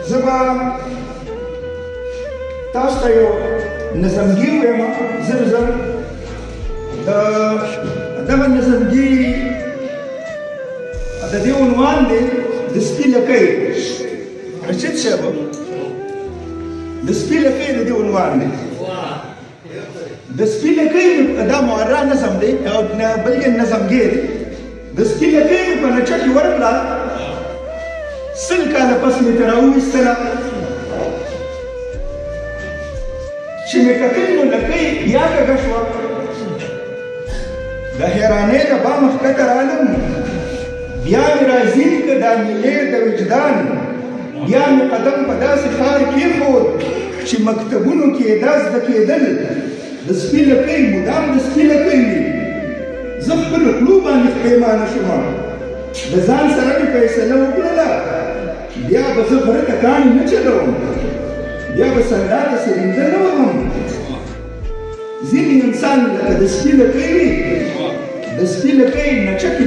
زه به تاسو ته یو نظمګي ووایم زر زر دغه نظمګي د دې عنوان دی د سپي لکۍ رشید صاحب د سپي لکۍ د دې عنوان دی د سپي لکۍ دا معرا نظم دی او بلکې نظمګي دی د سپي لکۍ مې په نچه کې ورکړه 100 کاله پس مې ترې راوویستله چې مې کتل نو لکۍ بیا کږه شوه د حیرانۍ د بامه ښکته رالم بیا مې راځین که دا میلې د وجدان بیا مې قدم په داسې ښار کېښود چې مکتبونو کې دا زده کېدل د سپي لکۍ مدام د سپي لکۍ وي زه خپلو خولو باندې پښیمانه شوم د ځان سره مې فیصله وکړله بیا به زه غره ته کاڼي نه چلوم بیا به سنډا ته سرینده نه وهم ځینې انسان لکه د سپي لکۍ وي د سپي لکۍ نچکې